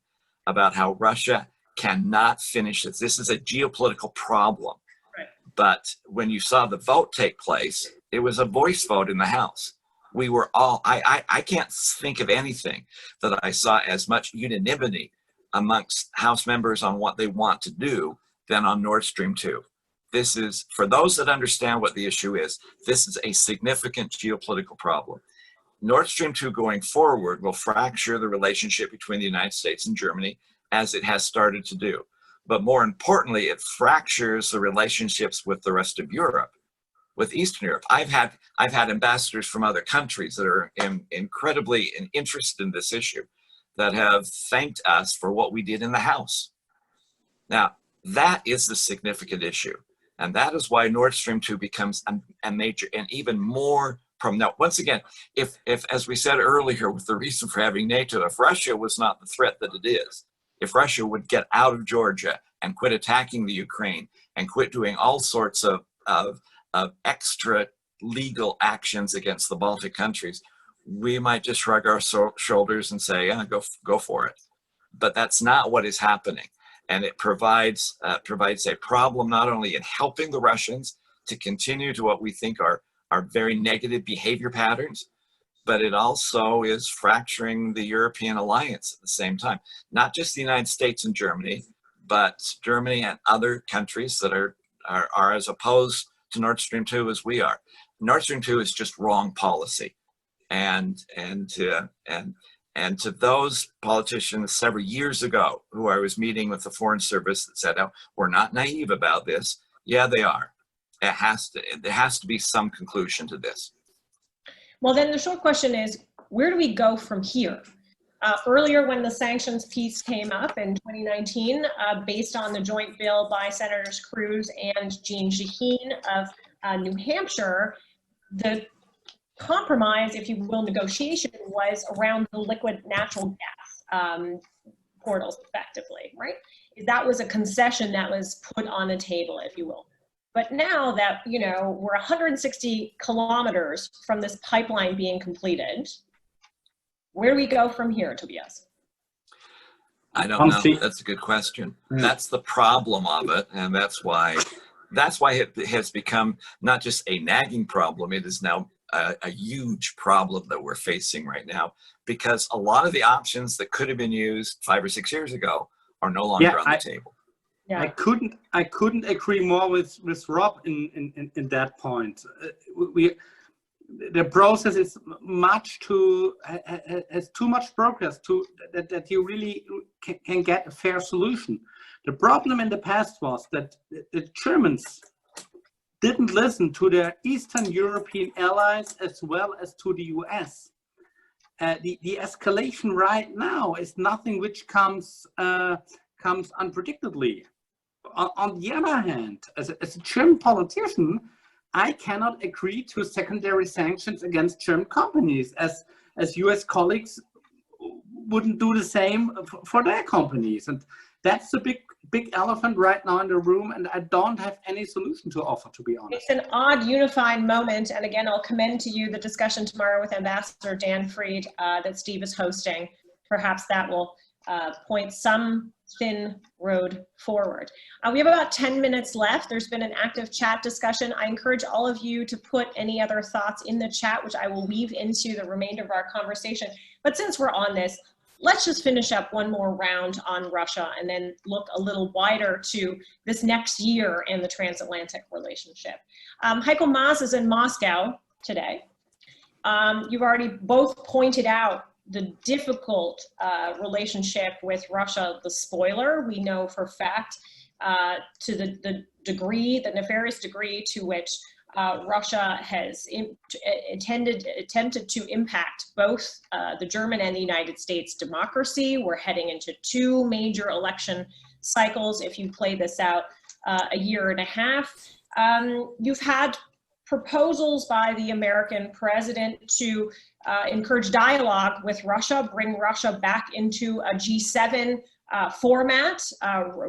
about how Russia cannot finish this. This is a geopolitical problem. Right. But when you saw the vote take place, it was a voice vote in the House. We were all, I can't think of anything that I saw as much unanimity amongst House members on what they want to do than on Nord Stream 2. This is, for those that understand what the issue is, this is a significant geopolitical problem. Nord Stream 2 going forward will fracture the relationship between the United States and Germany, as it has started to do. But more importantly, it fractures the relationships with the rest of Europe, with Eastern Europe. I've had ambassadors from other countries that are incredibly interested in this issue that have thanked us for what we did in the House. Now, that is the significant issue. And that is why Nord Stream 2 becomes a major and even more prominent. Once again, if, as we said earlier, with the reason for having NATO, if Russia was not the threat that it is, if Russia would get out of Georgia and quit attacking the Ukraine and quit doing all sorts of extra legal actions against the Baltic countries, we might just shrug our shoulders and say, yeah, go for it. But that's not what is happening. And it provides a problem not only in helping the Russians to continue to what we think are very negative behavior patterns, but it also is fracturing the European alliance at the same time. Not just the United States and Germany, but Germany and other countries that are as opposed to Nord Stream 2 as we are. Nord Stream 2 is just wrong policy. And to those politicians several years ago who I was meeting with the Foreign Service that said, oh, we're not naive about this. Yeah, they are. There has to be some conclusion to this. Well, then the short question is, where do we go from here? Earlier, when the sanctions piece came up in 2019, based on the joint bill by Senators Cruz and Jeanne Shaheen of New Hampshire, the compromise, if you will, negotiation was around the liquid natural gas portals, effectively, right? That was a concession that was put on the table, if you will. But now that, you know, we're 160 kilometers from this pipeline being completed, where do we go from here, Tobias? I don't know. That's a good question. That's the problem of it, and that's why it has become not just a nagging problem. It is now a huge problem that we're facing right now, because a lot of the options that could have been used 5 or 6 years ago are no longer on the table. Yeah. I couldn't agree more with Rob in that point. The process is has too much progress that you really can get a fair solution. The problem in the past was that the Germans didn't listen to their Eastern European allies as well as to the US. The escalation right now is nothing which comes unpredictably. On the other hand, as a German politician, I cannot agree to secondary sanctions against German companies, as US colleagues wouldn't do the same for their companies. And that's the big elephant right now in the room, and I don't have any solution to offer, to be honest. It's an odd unifying moment, and again, I'll commend to you the discussion tomorrow with Ambassador Dan Fried that Steve is hosting. Perhaps that will point some thin road forward. We have about 10 minutes left. There's been an active chat discussion. I encourage all of you to put any other thoughts in the chat, which I will weave into the remainder of our conversation. But since we're on this, let's just finish up one more round on Russia and then look a little wider to this next year and the transatlantic relationship. Heiko Maas is in Moscow today. You've already both pointed out the difficult relationship with Russia, the spoiler. We know for fact to the degree, the nefarious degree to which Russia has attempted to impact both the German and the United States democracy. We're heading into 2 major election cycles if you play this out a year and a half. You've had proposals by the American president to encourage dialogue with Russia, bring Russia back into a G7 format,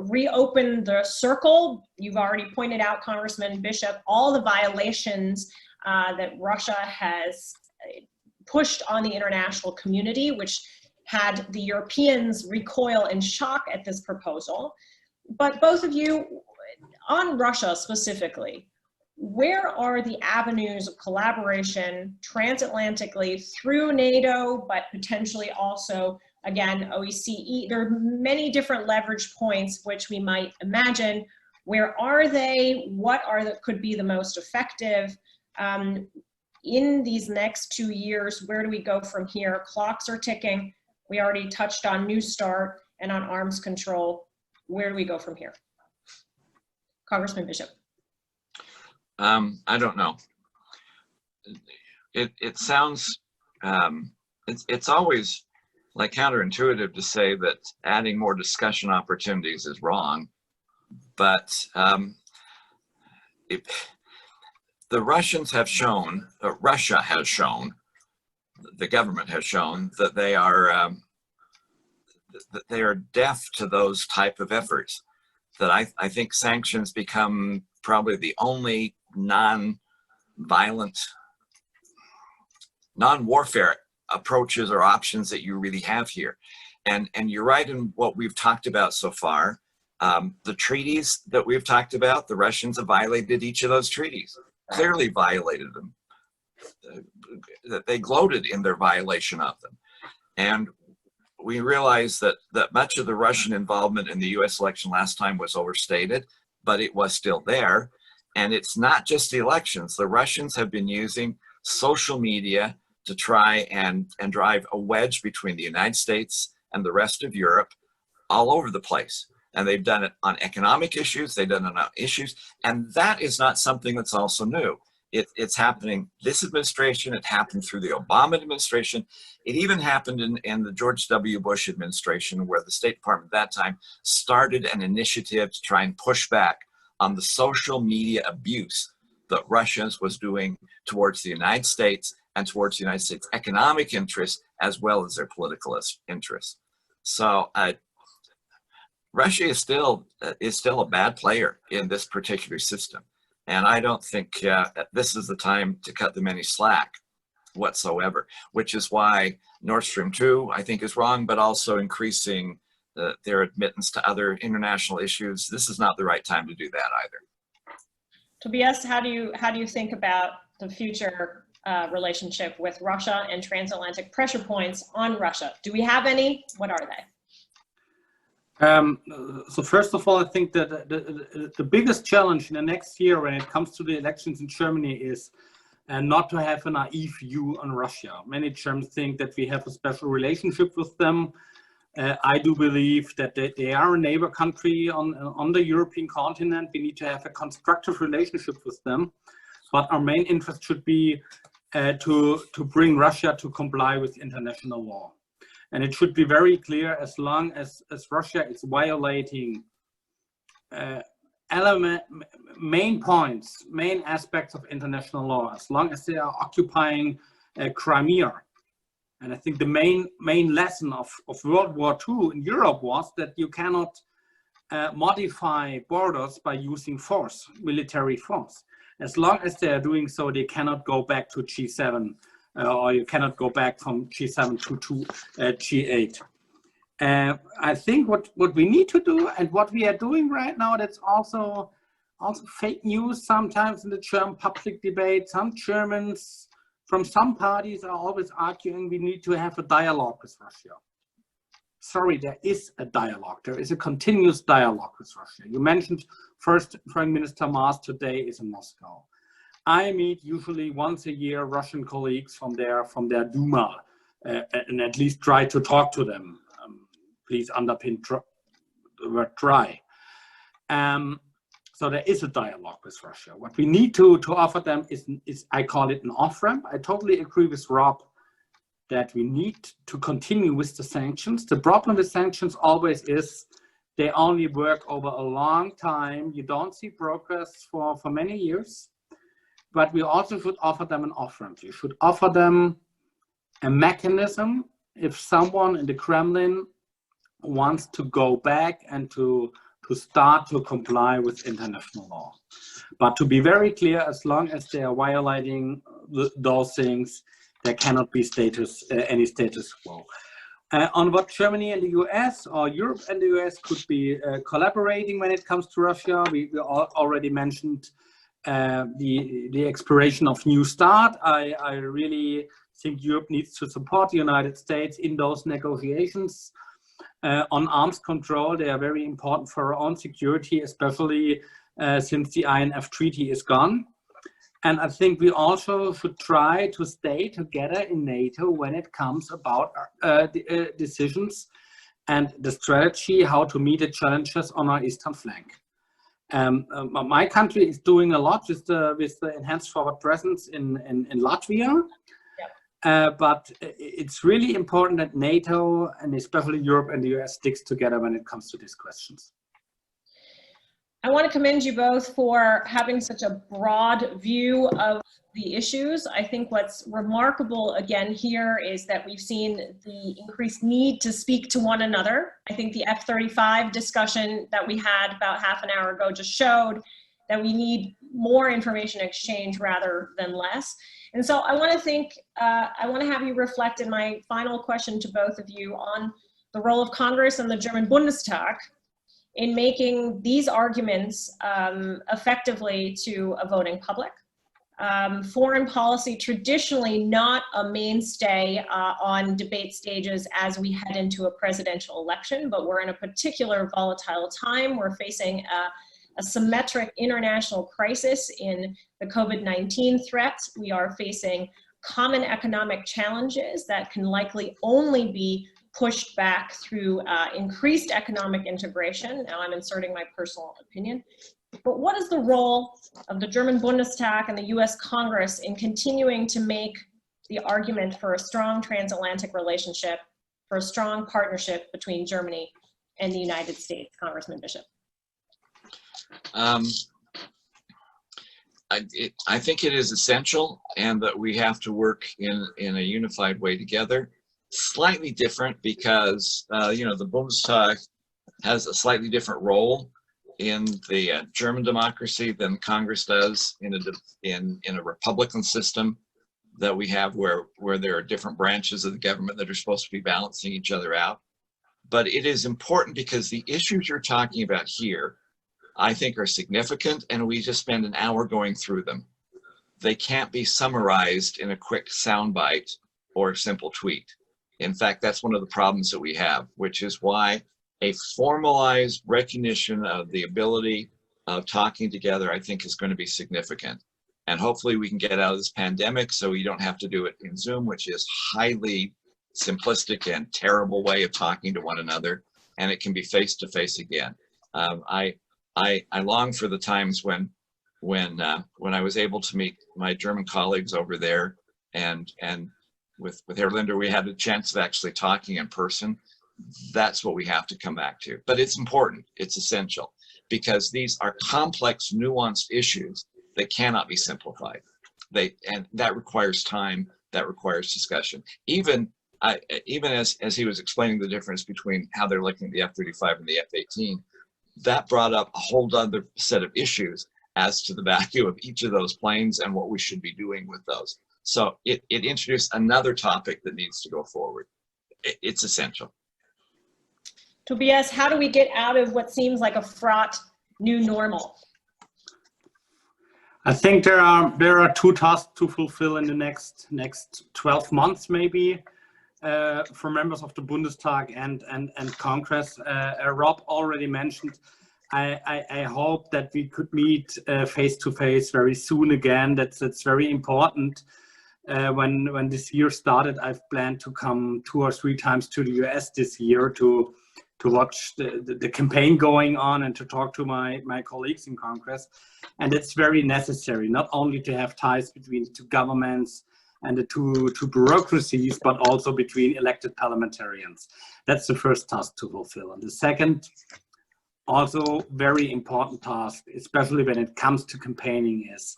reopen the circle. You've already pointed out, Congressman Bishop, all the violations that Russia has pushed on the international community, which had the Europeans recoil in shock at this proposal. But both of you, on Russia specifically, where are the avenues of collaboration transatlantically through NATO, but potentially also, again, OECE? There are many different leverage points which we might imagine. Where are they? What are could be the most effective? In these next 2 years, where do we go from here? Clocks are ticking. We already touched on New START and on arms control. Where do we go from here? Congressman Bishop. I don't know. It sounds, it's always like counterintuitive to say that adding more discussion opportunities is wrong, but the Russians have shown, Russia has shown, the government has shown that they are deaf to those type of efforts. That I think sanctions become probably the only non-violent, non-warfare approaches or options that you really have here. And you're right in what we've talked about so far. The treaties that we've talked about, the Russians have violated each of those treaties, clearly violated them. That they gloated in their violation of them. And we realize that much of the Russian involvement in the US election last time was overstated, but it was still there. And it's not just the elections. The Russians have been using social media to try and drive a wedge between the United States and the rest of Europe all over the place. And they've done it on economic issues, they've done it on issues, and that is not something that's also new. It's happening this administration, it happened through the Obama administration, it even happened in the George W. Bush administration, where the State Department at that time started an initiative to try and push back on the social media abuse that Russia was doing towards the United States and towards the United States economic interests as well as their political interests. So Russia is still a bad player in this particular system. And I don't think this is the time to cut them any slack whatsoever, which is why Nord Stream 2, I think, is wrong, but also increasing their admittance to other international issues. This is not the right time to do that either. Tobias, how do you think about the future relationship with Russia and transatlantic pressure points on Russia? Do we have any? What are they? So first of all, I think that the biggest challenge in the next year when it comes to the elections in Germany is not to have a naive view on Russia. Many Germans think that we have a special relationship with them. I do believe that they are a neighbor country on the European continent. We need to have a constructive relationship with them. But our main interest should be to bring Russia to comply with international law. And it should be very clear, as long as Russia is violating main points, main aspects of international law, as long as they are occupying Crimea. And I think the main lesson of World War II in Europe was that you cannot modify borders by using force, military force. As long as they are doing so, they cannot go back to G7. Or you cannot go back from G7 to G8. I think what we need to do and what we are doing right now, that's also fake news sometimes in the German public debate. Some Germans from some parties are always arguing we need to have a dialogue with Russia. Sorry, there is a dialogue. There is a continuous dialogue with Russia. You mentioned first Prime Minister Maas today is in Moscow. I meet usually once a year Russian colleagues from their Duma and at least try to talk to them. Please underpin the word try. So there is a dialogue with Russia. What we need to offer them is I call it an off-ramp. I totally agree with Rob that we need to continue with the sanctions. The problem with sanctions always is they only work over a long time. You don't see progress for many years, but we also should offer them an off-ramp. You should offer them a mechanism if someone in the Kremlin wants to go back and to start to comply with international law. But to be very clear, as long as they are violating those things, there cannot be any status quo. On what Germany and the US or Europe and the US could be collaborating when it comes to Russia, we already mentioned the expiration of New START. I really think Europe needs to support the United States in those negotiations. On arms control, they are very important for our own security, especially since the INF Treaty is gone. And I think we also should try to stay together in NATO when it comes about decisions and the strategy how to meet the challenges on our eastern flank. My country is doing a lot with the enhanced forward presence in Latvia. But it's really important that NATO and especially Europe and the US sticks together when it comes to these questions. I want to commend you both for having such a broad view of the issues. I think what's remarkable again here is that we've seen the increased need to speak to one another. I think the F-35 discussion that we had about half an hour ago just showed that we need more information exchange rather than less. And so I want to have you reflect in my final question to both of you on the role of Congress and the German Bundestag in making these arguments effectively to a voting public. Foreign policy traditionally not a mainstay on debate stages as we head into a presidential election, but we're in a particular volatile time. We're facing a symmetric international crisis in the COVID-19 threat. We are facing common economic challenges that can likely only be pushed back through increased economic integration. Now I'm inserting my personal opinion. But what is the role of the German Bundestag and the US Congress in continuing to make the argument for a strong transatlantic relationship, for a strong partnership between Germany and the United States? Congressman Bishop. I think it is essential, and that we have to work in a unified way together. Slightly different because you know, the Bundestag has a slightly different role in the German democracy than Congress does in a Republican system that we have, where there are different branches of the government that are supposed to be balancing each other out. But it is important because the issues you're talking about here, I think, are significant, and we just spend an hour going through them. They can't be summarized in a quick soundbite or a simple tweet. In fact, that's one of the problems that we have, which is why a formalized recognition of the ability of talking together, I think, is going to be significant. And hopefully we can get out of this pandemic so we don't have to do it in Zoom, which is highly simplistic and terrible way of talking to one another, and it can be face-to-face again. I long for the times when I was able to meet my German colleagues over there, and with Herr Lindner, we had a chance of actually talking in person. That's what we have to come back to. But it's important, it's essential, because these are complex, nuanced issues that cannot be simplified. And that requires time, that requires discussion. Even as he was explaining the difference between how they're looking at the F-35 and the F-18, that brought up a whole other set of issues as to the value of each of those planes and what we should be doing with those. So it introduced another topic that needs to go forward. It's essential. Tobias, how do we get out of what seems like a fraught new normal? I think there are two tasks to fulfill in the next 12 months, maybe, for members of the Bundestag and Congress. Rob already mentioned, I hope that we could meet face to face very soon again. That's very important. When this year started, I've planned to come 2 or 3 times to the US this year to watch the campaign going on and to talk to my colleagues in Congress. And it's very necessary, not only to have ties between the two governments and the two bureaucracies, but also between elected parliamentarians. That's the first task to fulfill. And the second, also very important task, especially when it comes to campaigning, is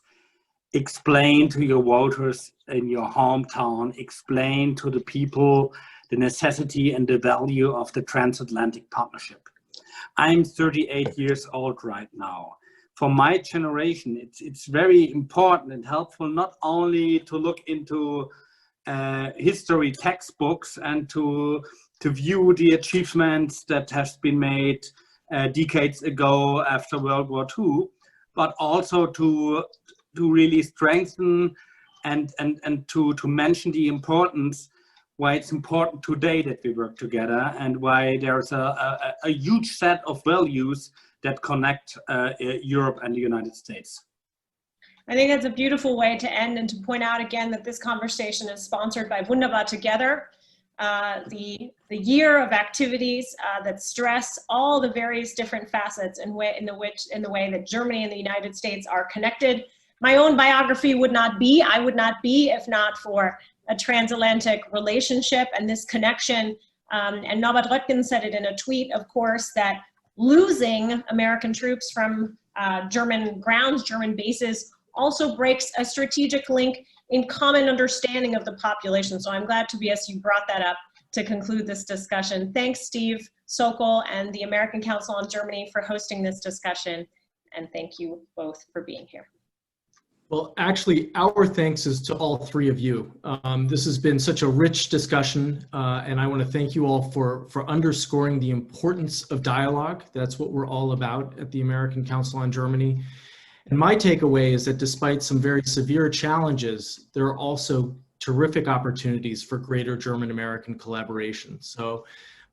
explain to your voters in your hometown, explain to the people the necessity and the value of the transatlantic partnership. I'm 38 years old right now. For my generation, it's very important and helpful not only to look into history textbooks and to view the achievements that has been made decades ago after World War II, but also to really strengthen and to mention the importance why it's important today that we work together and why there's a huge set of values that connect Europe and the United States. I think that's a beautiful way to end and to point out again that this conversation is sponsored by Wunderbar Together, the year of activities that stress all the various different facets in the way that Germany and the United States are connected. My own biography I would not be if not for a transatlantic relationship and this connection. And Norbert Röttgen said it in a tweet, of course, that losing American troops from German grounds, German bases, also breaks a strategic link in common understanding of the population. So I'm glad, Tobias, you brought that up to conclude this discussion. Thanks, Steve Sokol and the American Council on Germany for hosting this discussion. And thank you both for being here. Well, actually, our thanks is to all three of you. This has been such a rich discussion, and I want to thank you all for underscoring the importance of dialogue. That's what we're all about at the American Council on Germany. And my takeaway is that despite some very severe challenges, there are also terrific opportunities for greater German-American collaboration. So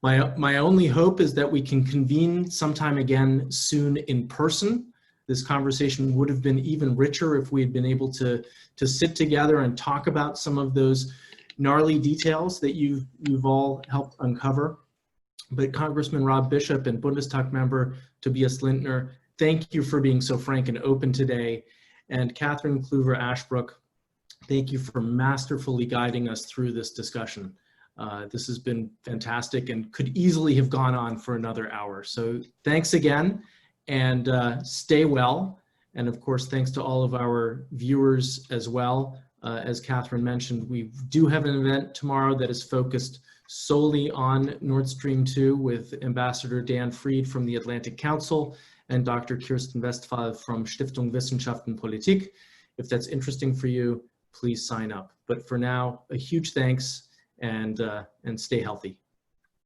my only hope is that we can convene sometime again soon in person. This conversation would have been even richer if we had been able to sit together and talk about some of those gnarly details that you've all helped uncover. But Congressman Rob Bishop and Bundestag Member Tobias Lindner, thank you for being so frank and open today. And Cathryn Clüver Ashbrook, thank you for masterfully guiding us through this discussion. This has been fantastic and could easily have gone on for another hour. So thanks again. And stay well. And of course, thanks to all of our viewers as well. As Cathryn mentioned, we do have an event tomorrow that is focused solely on Nord Stream 2 with Ambassador Dan Fried from the Atlantic Council and Dr. Kirsten Westphal from Stiftung Wissenschaft und Politik. If that's interesting for you, please sign up. But for now, a huge thanks and stay healthy.